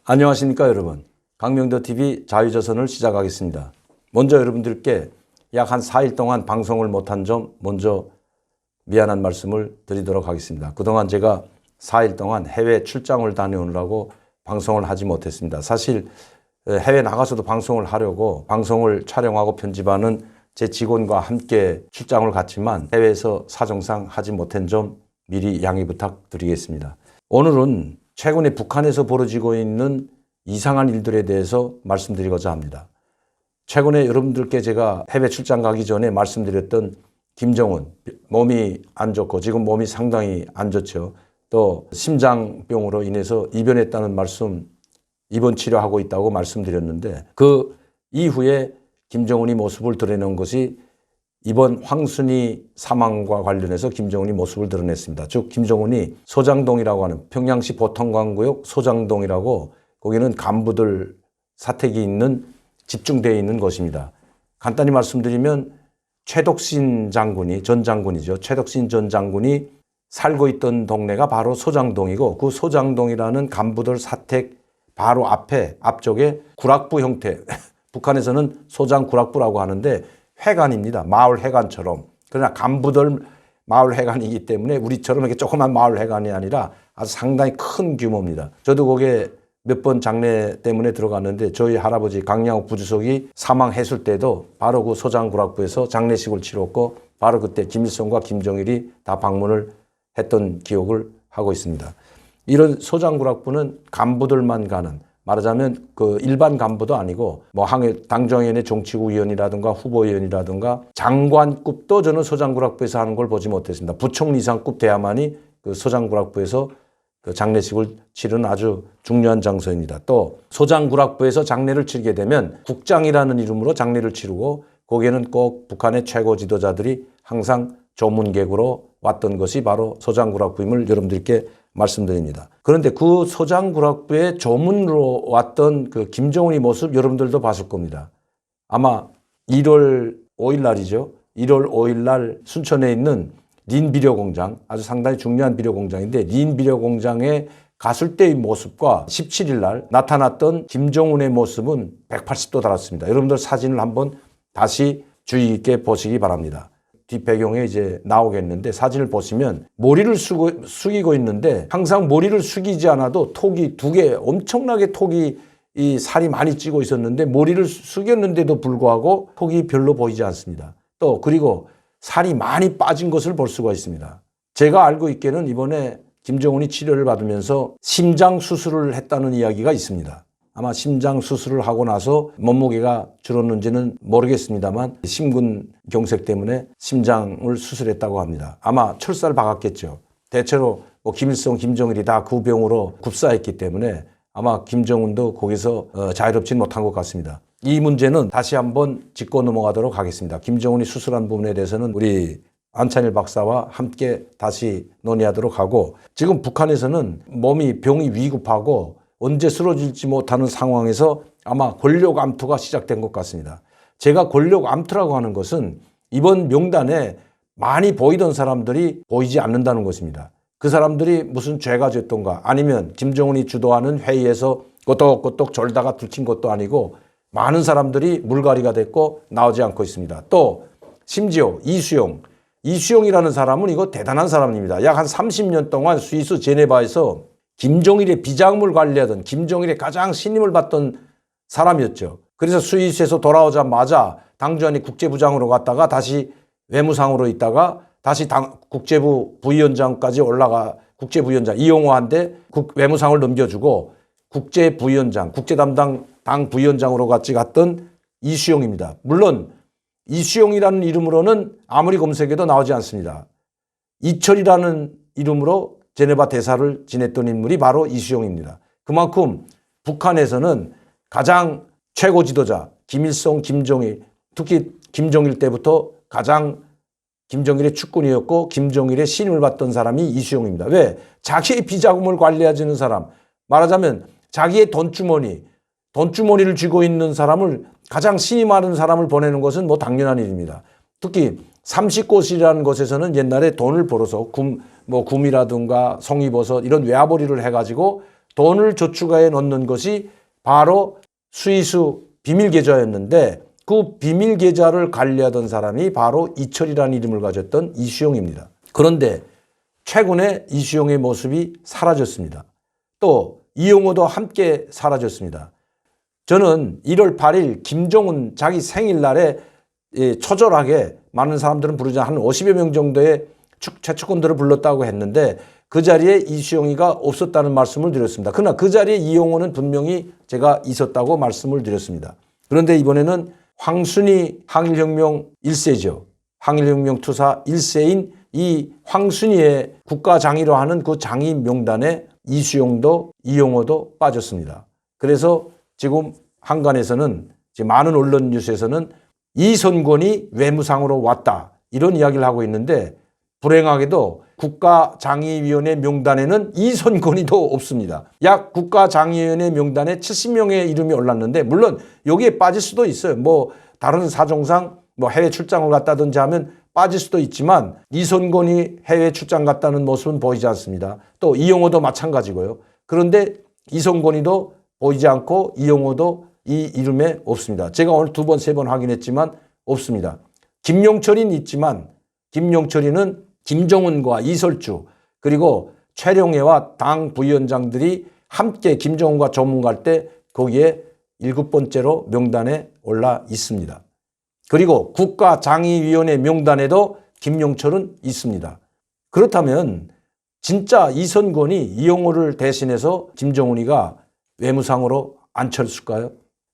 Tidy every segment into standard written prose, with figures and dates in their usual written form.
안녕하십니까 여러분. 강명도TV 자유조선을 시작하겠습니다. 먼저 여러분들께 약 한 4일 동안 방송을 못한 점 먼저 미안한 말씀을 드리도록 하겠습니다. 그동안 제가 4일 동안 해외 출장을 다녀오느라고 방송을 하지 못했습니다. 사실 해외 나가서도 방송을 하려고 방송을 촬영하고 편집하는 제 직원과 함께 출장을 갔지만 해외에서 사정상 하지 못한 점 미리 양해 부탁드리겠습니다. 오늘은 최근에 북한에서 벌어지고 있는 이상한 일들에 대해서 말씀드리고자 합니다. 최근에 여러분들께 제가 해외 출장 가기 전에 말씀드렸던 김정은 몸이 안 좋고 지금 몸이 상당히 안 좋죠. 또 심장병으로 인해서 입원했다는 말씀, 입원 치료하고 있다고 말씀드렸는데 그 이후에 김정은이 모습을 드러낸 것이 이번 황순이 사망과 관련해서 김정은이 모습을 드러냈습니다. 즉 김정은이 소장동이라고 하는 평양시 보통관구역 소장동이라고 거기는 간부들 사택이 있는 집중되어 있는 곳입니다. 간단히 말씀드리면 최덕신 장군이 전 장군이죠. 최덕신 전 장군이 살고 있던 동네가 바로 소장동이고 그 소장동이라는 간부들 사택 바로 앞쪽에 구락부 형태 북한에서는 소장 구락부라고 하는데 회관입니다. 마을 회관처럼. 그러나 간부들 마을 회관이기 때문에 우리처럼 이렇게 조그만 마을 회관이 아니라 아주 상당히 큰 규모입니다. 저도 거기에 몇 번 장례 때문에 들어갔는데 저희 할아버지 강양욱 부주석이 사망했을 때도 바로 그 소장 구락부에서 장례식을 치렀고 바로 그때 김일성과 김정일이 다 방문을 했던 기억을 하고 있습니다. 이런 소장 구락부는 간부들만 가는 말하자면 그 일반 간부도 아니고 뭐 당정위원회 정치구위원이라든가 후보위원이라든가 장관급도 저는 소장구락부에서 하는 걸 보지 못했습니다. 부총리 이상급 돼야만이 그 소장구락부에서 그 장례식을 치르는 아주 중요한 장소입니다. 또 소장구락부에서 장례를 치르게 되면 국장이라는 이름으로 장례를 치르고 거기에는 꼭 북한의 최고 지도자들이 항상 조문객으로 왔던 것이 바로 소장구락부임을 여러분들께 말씀드립니다. 그런데 그 소장구락부에 조문으로 왔던 그 김정은의 모습 여러분들도 봤을 겁니다. 아마 1월 5일 날이죠. 1월 5일 날 순천에 있는 린 비료공장, 아주 상당히 중요한 비료공장인데 린 비료공장에 갔을 때의 모습과 17일 날 나타났던 김정은의 모습은 180도 달랐습니다. 여러분들 사진을 한번 다시 주의 깊게 보시기 바랍니다. 뒷배경에 이제 나오겠는데 사진을 보시면 머리를 숙이고 있는데 항상 머리를 숙이지 않아도 톡이 두 개 엄청나게 톡이 이 살이 많이 찌고 있었는데 머리를 숙였는데도 불구하고 톡이 별로 보이지 않습니다. 또 그리고 살이 많이 빠진 것을 볼 수가 있습니다. 제가 알고 있기에는 이번에 김정은이 치료를 받으면서 심장 수술을 했다는 이야기가 있습니다. 아마 심장 수술을 하고 나서 몸무게가 줄었는지는 모르겠습니다만 심근경색 때문에 심장을 수술했다고 합니다. 아마 철사를 박았겠죠. 대체로 뭐 김일성, 김정일이 다 그 병으로 굽사했기 때문에 아마 김정은도 거기서 자유롭지는 못한 것 같습니다. 이 문제는 다시 한번 짚고 넘어가도록 하겠습니다. 김정은이 수술한 부분에 대해서는 우리 안찬일 박사와 함께 다시 논의하도록 하고 지금 북한에서는 병이 위급하고 언제 쓰러질지 못하는 상황에서 아마 권력 암투가 시작된 것 같습니다. 제가 권력 암투라고 하는 것은 이번 명단에 많이 보이던 사람들이 보이지 않는다는 것입니다. 그 사람들이 무슨 죄가 졌던가 아니면 김정은이 주도하는 회의에서 꼬똑꼬똑 졸다가 들킨 것도 아니고 많은 사람들이 물갈이가 됐고 나오지 않고 있습니다. 또 심지어 이수용이라는 사람은 이거 대단한 사람입니다. 약 한 30년 동안 스위스 제네바에서 김정일의 비자금을 관리하던 김정일의 가장 신임을 받던 사람이었죠. 그래서 스위스에서 돌아오자마자 당주한이 국제부장으로 갔다가 다시 외무상으로 있다가 다시 국제부 부위원장까지 국제부위원장 이용호한테 외무상을 넘겨주고 국제부위원장, 국제담당 당 부위원장으로 같이 갔던 이수용입니다. 물론 이수용이라는 이름으로는 아무리 검색해도 나오지 않습니다. 이철이라는 이름으로 제네바 대사를 지냈던 인물이 바로 이수용입니다. 그만큼 북한에서는 가장 최고 지도자 김일성, 김정일, 특히 김정일 때부터 가장 김정일의 축군이었고 김정일의 신임을 받던 사람이 이수용입니다. 왜? 자기의 비자금을 관리하는 사람, 말하자면 자기의 돈주머니를 쥐고 있는 사람을 가장 신임하는 사람을 보내는 것은 뭐 당연한 일입니다. 특히 삼식꽃이라는 곳에서는 옛날에 돈을 벌어서 굼이라든가 송이버섯 이런 외화벌이를 해가지고 돈을 저축하에 넣는 것이 바로 스위스 비밀 계좌였는데 그 비밀 계좌를 관리하던 사람이 바로 이철이라는 이름을 가졌던 이수용입니다. 그런데 최근에 이수용의 모습이 사라졌습니다. 또 이용호도 함께 사라졌습니다. 저는 1월 8일 김정은 자기 생일날에 초절하게 많은 사람들은 부르지 한 50여 명 정도의 최측근들을 불렀다고 했는데 그 자리에 이수용이가 없었다는 말씀을 드렸습니다. 그러나 그 자리에 이용호는 분명히 제가 있었다고 말씀을 드렸습니다. 그런데 이번에는 황순이 항일혁명 1세죠. 항일혁명 투사 1세인 이 황순이의 국가장의로 하는 그 장의 명단에 이수용도 이용호도 빠졌습니다. 그래서 지금 한간에서는 지금 많은 언론 뉴스에서는 이선권이 외무상으로 왔다 이런 이야기를 하고 있는데 불행하게도 국가장의위원회 명단에는 이선권이도 없습니다. 약 국가장의위원회 명단에 70명의 이름이 올랐는데 물론 여기에 빠질 수도 있어요. 뭐 다른 사정상 뭐 해외 출장을 갔다든지 하면 빠질 수도 있지만 이선권이 해외 출장 갔다는 모습은 보이지 않습니다. 또 이용호도 마찬가지고요. 그런데 이선권이도 보이지 않고 이용호도 이 이름에 없습니다. 제가 오늘 2번, 3번 확인했지만 없습니다. 김용철이는 있지만 김용철이는 김정은과 이설주 그리고 최룡해와 당 부위원장들이 함께 김정은과 조문갈 때 거기에 7번째로 명단에 올라 있습니다. 그리고 국가장의위원회 명단에도 김용철은 있습니다. 그렇다면 진짜 이선권이 이용호를 대신해서 김정은이가 외무상으로 앉혔을까요?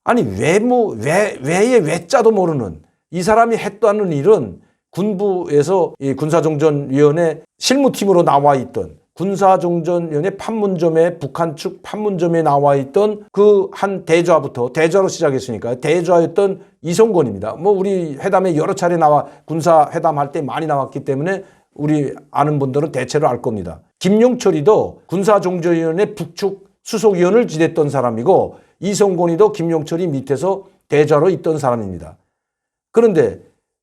아니 외의 외자도 모르는 이 사람이 했다는 일은 군부에서 군사종전위원회 실무팀으로 나와 있던 군사종전위원회 판문점에 북한 측 판문점에 나와 있던 그 한 대좌부터 대좌로 시작했으니까 대좌였던 이선권입니다. 뭐 우리 회담에 여러 차례 나와 군사회담 할 때 많이 나왔기 때문에 우리 아는 분들은 대체로 알 겁니다. 김용철이도 군사종전위원회 북측 수석위원을 지냈던 사람이고 이선권이도 김용철이 밑에서 대좌로 있던 사람입니다. 그런데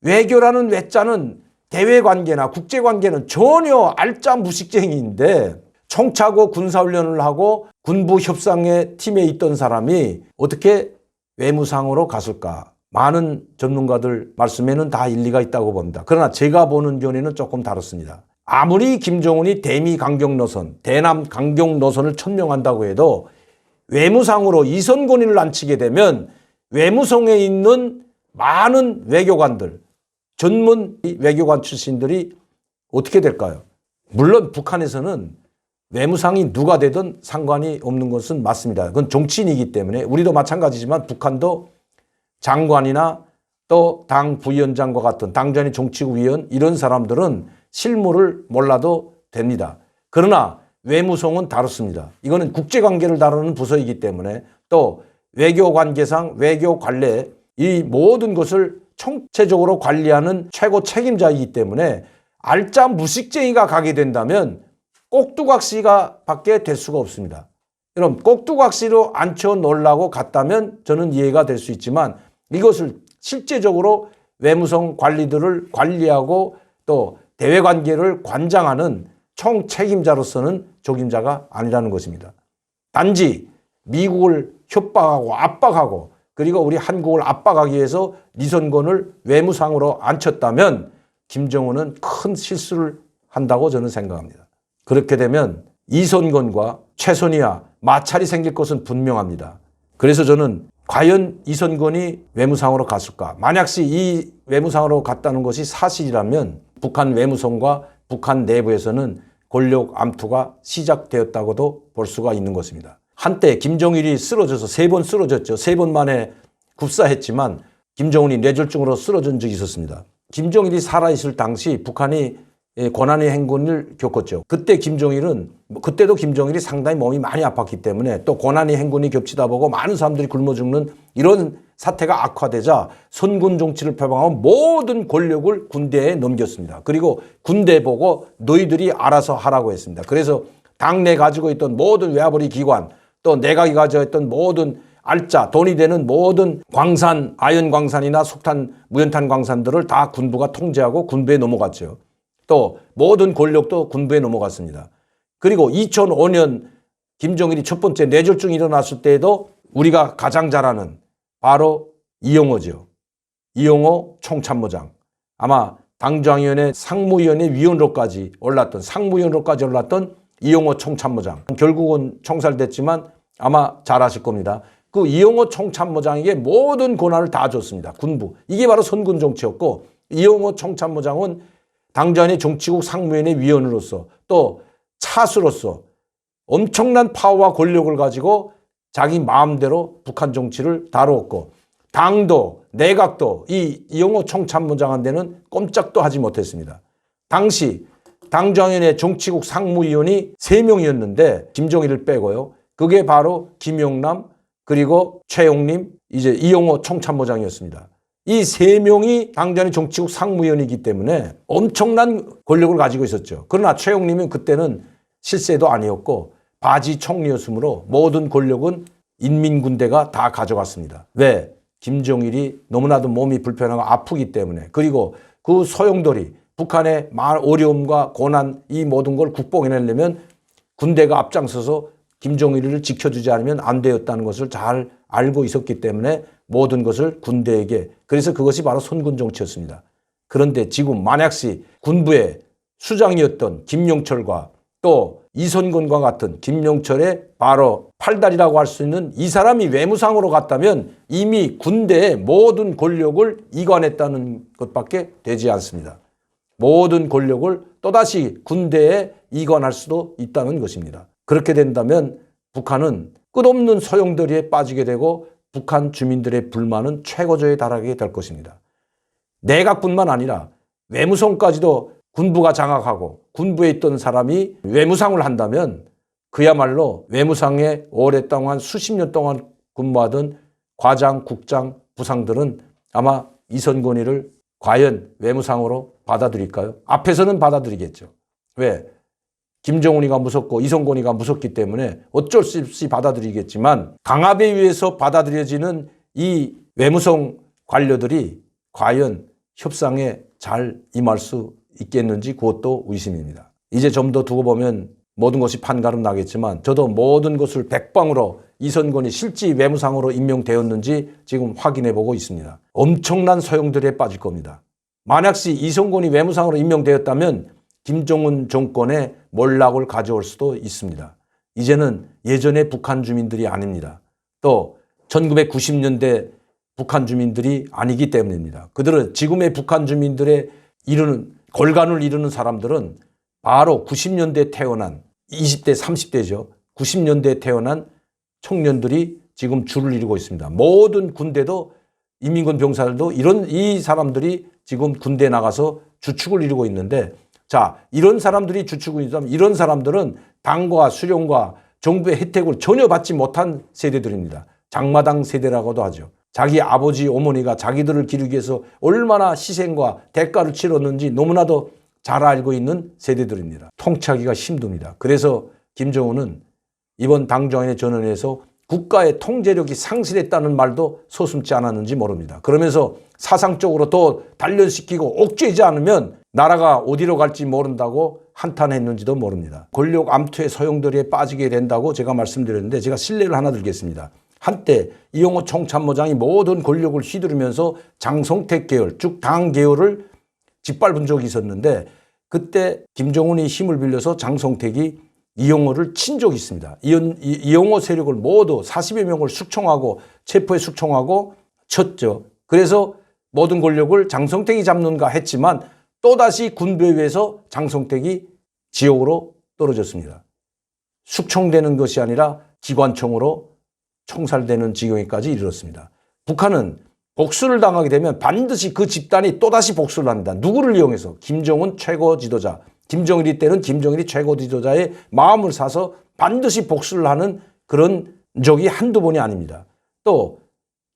외교라는 외자는 대외관계나 국제관계는 전혀 알짜 무식쟁이인데 총 차고 군사훈련을 하고 군부 협상의 팀에 있던 사람이 어떻게 외무상으로 갔을까? 많은 전문가들 말씀에는 다 일리가 있다고 봅니다. 그러나 제가 보는 견해는 조금 다릅니다. 아무리 김정은이 대미 강경 노선, 대남 강경 노선을 천명한다고 해도 외무상으로 이선권을 앉히게 되면 외무성에 있는 많은 외교관들, 전문 외교관 출신들이 어떻게 될까요? 물론 북한에서는 외무상이 누가 되든 상관이 없는 것은 맞습니다. 그건 정치인이기 때문에 우리도 마찬가지지만 북한도 장관이나 또 당 부위원장과 같은 당전의 정치위원 이런 사람들은 실무를 몰라도 됩니다. 그러나 외무성은 다릅니다. 이거는 국제관계를 다루는 부서이기 때문에 또 외교관계상 외교관례 이 모든 것을 총체적으로 관리하는 최고 책임자이기 때문에 알짜 무식쟁이가 가게 된다면 꼭두각시가 밖에 될 수가 없습니다. 여러분 꼭두각시로 앉혀 놓으려고 갔다면 저는 이해가 될 수 있지만 이것을 실제적으로 외무성 관리들을 관리하고 또 대외관계를 관장하는 총책임자로서는 적임자가 아니라는 것입니다. 단지 미국을 협박하고 압박하고 그리고 우리 한국을 압박하기 위해서 이선권을 외무상으로 앉혔다면 김정은은 큰 실수를 한다고 저는 생각합니다. 그렇게 되면 이선권과 최선희와 마찰이 생길 것은 분명합니다. 그래서 저는 과연 이선권이 외무상으로 갔을까? 만약시 이 외무상으로 갔다는 것이 사실이라면 북한 외무성과 북한 내부에서는 권력 암투가 시작되었다고도 볼 수가 있는 것입니다. 한때 김정일이 쓰러져서 3번 쓰러졌죠. 3번 만에 굽사했지만 김정은이 뇌졸중으로 쓰러진 적이 있었습니다. 김정일이 살아있을 당시 북한이 고난의 행군을 겪었죠. 그때 그때도 김정일이 상당히 몸이 많이 아팠기 때문에 또 고난의 행군이 겹치다 보고 많은 사람들이 굶어 죽는 이런 사태가 악화되자 선군 정치를 표방하고 모든 권력을 군대에 넘겼습니다. 그리고 군대 보고 너희들이 알아서 하라고 했습니다. 그래서 당내 가지고 있던 모든 외화벌이 기관 또 내각이 가지고 있던 모든 알짜 돈이 되는 모든 광산, 아연 광산이나 석탄, 무연탄 광산들을 다 군부가 통제하고 군부에 넘어갔죠. 또 모든 권력도 군부에 넘어갔습니다. 그리고 2005년 김정일이 첫 번째 뇌졸중이 일어났을 때에도 우리가 가장 잘 아는 바로 이용호죠. 이용호 총참모장. 아마 당정위원회 상무위원회 위원으로까지 올랐던 이용호 총참모장. 결국은 총살됐지만 아마 잘 아실 겁니다. 그 이용호 총참모장에게 모든 권한을 다 줬습니다. 군부. 이게 바로 선군 정치였고, 이용호 총참모장은 당정위원회 정치국 상무위원회 위원으로서 또 차수로서 엄청난 파워와 권력을 가지고 자기 마음대로 북한 정치를 다루었고, 당도 내각도 이 이용호 총참모장한테는 꼼짝도 하지 못했습니다. 당시 당정위원회 정치국 상무위원이 3명이었는데 김정일을 빼고요. 그게 바로 김용남 그리고 최용림, 이제 이용호 총참모장이었습니다. 이 3명이 당정위원회 정치국 상무위원이기 때문에 엄청난 권력을 가지고 있었죠. 그러나 최용림은 그때는 실세도 아니었고 바지 총리였으므로 모든 권력은 인민군대가 다 가져갔습니다. 왜? 김정일이 너무나도 몸이 불편하고 아프기 때문에, 그리고 그 소용돌이 북한의 어려움과 고난 이 모든 걸 극복해내려면 군대가 앞장서서 김정일을 지켜주지 않으면 안 되었다는 것을 잘 알고 있었기 때문에 모든 것을 군대에게, 그래서 그것이 바로 선군 정치였습니다. 그런데 지금 만약시 군부의 수장이었던 김용철과 또 이선건과 같은 김용철의 바로 팔다리라고 할 수 있는 이 사람이 외무상으로 갔다면 이미 군대의 모든 권력을 이관했다는 것밖에 되지 않습니다. 모든 권력을 또다시 군대에 이관할 수도 있다는 것입니다. 그렇게 된다면 북한은 끝없는 소용돌이에 빠지게 되고 북한 주민들의 불만은 최고조에 달하게 될 것입니다. 내각뿐만 아니라 외무성까지도 군부가 장악하고 군부에 있던 사람이 외무상을 한다면 그야말로 외무상에 오랫동안 수십 년 동안 근무하던 과장, 국장, 부상들은 아마 이선건이를 과연 외무상으로 받아들일까요? 앞에서는 받아들이겠죠. 왜? 김정은이가 무섭고 이선건이가 무섭기 때문에 어쩔 수 없이 받아들이겠지만 강압에 의해서 받아들여지는 이 외무성 관료들이 과연 협상에 잘 임할 수 있겠는지 그것도 의심입니다. 이제 좀 더 두고 보면 모든 것이 판가름 나겠지만 저도 모든 것을 백방으로 이선건이 실제 외무상으로 임명되었는지 지금 확인해 보고 있습니다. 엄청난 소용돌이에 빠질 겁니다. 만약시 이선건이 외무상으로 임명되었다면 김정은 정권의 몰락을 가져올 수도 있습니다. 이제는 예전의 북한 주민들이 아닙니다. 또 1990년대 북한 주민들이 아니기 때문입니다. 그들은 지금의 북한 주민들의 골간을 이루는 사람들은 바로 90년대에 태어난 20대, 30대죠. 90년대에 태어난 청년들이 지금 줄을 이루고 있습니다. 모든 군대도 인민군 병사들도 이 사람들이 지금 군대에 나가서 주축을 이루고 있는데, 자, 이런 사람들이 주축을 이루면 이런 사람들은 당과 수령과 정부의 혜택을 전혀 받지 못한 세대들입니다. 장마당 세대라고도 하죠. 자기 아버지, 어머니가 자기들을 기르기 위해서 얼마나 희생과 대가를 치렀는지 너무나도 잘 알고 있는 세대들입니다. 통치하기가 힘듭니다. 그래서 김정은은 이번 당정위원회 전원에서 국가의 통제력이 상실했다는 말도 서슴지 않았는지 모릅니다. 그러면서 사상적으로 더 단련시키고 억제하지 않으면 나라가 어디로 갈지 모른다고 한탄했는지도 모릅니다. 권력 암투의 소용돌이에 빠지게 된다고 제가 말씀드렸는데 제가 실례를 하나 드리겠습니다. 한때 이용호 총참모장이 모든 권력을 휘두르면서 장성택 계열, 즉 당 계열을 짓밟은 적이 있었는데 그때 김정은이 힘을 빌려서 장성택이 이용호를 친 적이 있습니다. 이용호 세력을 모두 40여 명을 숙청하고 체포에 숙청하고 쳤죠. 그래서 모든 권력을 장성택이 잡는가 했지만 또다시 군부에 의해서 장성택이 지옥으로 떨어졌습니다. 숙청되는 것이 아니라 기관총으로 총살되는 지경에까지 이르렀습니다. 북한은 복수를 당하게 되면 반드시 그 집단이 또다시 복수를 합니다. 누구를 이용해서? 김정은 최고 지도자. 김정일이 때는 김정일이 최고 지도자의 마음을 사서 반드시 복수를 하는 그런 적이 한두 번이 아닙니다. 또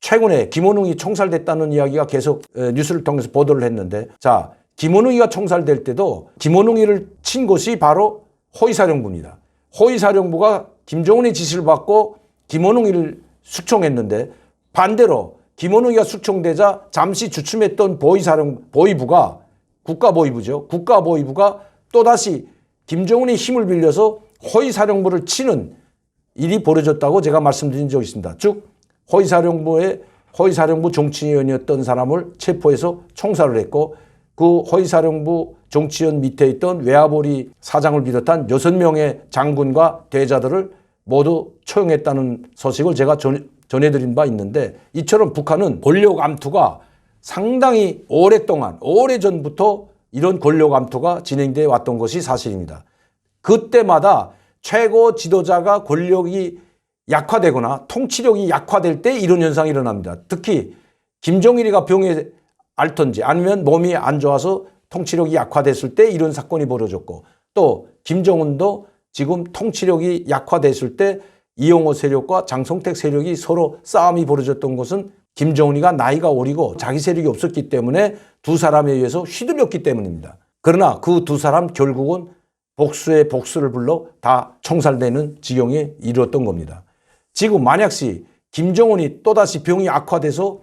최근에 김원웅이 총살됐다는 이야기가 계속 뉴스를 통해서 보도를 했는데, 자, 김원웅이가 총살될 때도 김원웅이를 친 것이 바로 호위사령부입니다. 호위사령부가 김정은의 지시를 받고 김원웅이를 숙청했는데 반대로 김원웅이가 숙청되자 잠시 주춤했던 보위부가 국가보위부죠. 국가보위부가 또다시 김정은이 힘을 빌려서 호위사령부를 치는 일이 벌어졌다고 제가 말씀드린 적이 있습니다. 즉 허위사령부 정치위원이었던 사람을 체포해서 총살을 했고 그 허위사령부 정치위원 밑에 있던 외화보리 사장을 비롯한 6명의 장군과 대자들을 모두 처형했다는 소식을 제가 전해드린 바 있는데, 이처럼 북한은 권력 암투가 상당히 오래전부터 이런 권력 암투가 진행되어 왔던 것이 사실입니다. 그때마다 최고 지도자가 권력이 약화되거나 통치력이 약화될 때 이런 현상이 일어납니다. 특히 김정일이가 병에 앓던지 아니면 몸이 안 좋아서 통치력이 약화됐을 때 이런 사건이 벌어졌고, 또 김정은도 지금 통치력이 약화됐을 때 이용호 세력과 장성택 세력이 서로 싸움이 벌어졌던 것은 김정은이가 나이가 어리고 자기 세력이 없었기 때문에 두 사람에 의해서 휘둘렸기 때문입니다. 그러나 그 두 사람 결국은 복수의 복수를 불러 다 총살되는 지경에 이르렀던 겁니다. 지금 만약시 김정은이 또다시 병이 악화돼서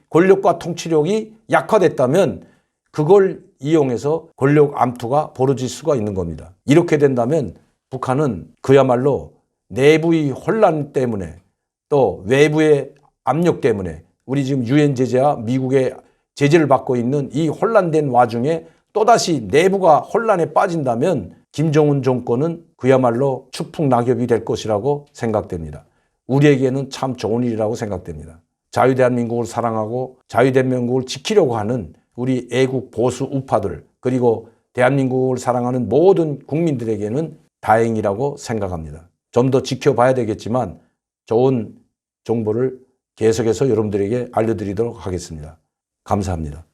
권력과 통치력이 약화됐다면 그걸 이용해서 권력 암투가 벌어질 수가 있는 겁니다. 이렇게 된다면 북한은 그야말로 내부의 혼란 때문에 또 외부의 압력 때문에, 우리 지금 유엔 제재와 미국의 제재를 받고 있는 이 혼란된 와중에 또다시 내부가 혼란에 빠진다면 김정은 정권은 그야말로 추풍낙엽이 될 것이라고 생각됩니다. 우리에게는 참 좋은 일이라고 생각됩니다. 자유대한민국을 사랑하고 자유대한민국을 지키려고 하는 우리 애국 보수 우파들, 그리고 대한민국을 사랑하는 모든 국민들에게는 다행이라고 생각합니다. 좀 더 지켜봐야 되겠지만 좋은 정보를 계속해서 여러분들에게 알려드리도록 하겠습니다. 감사합니다.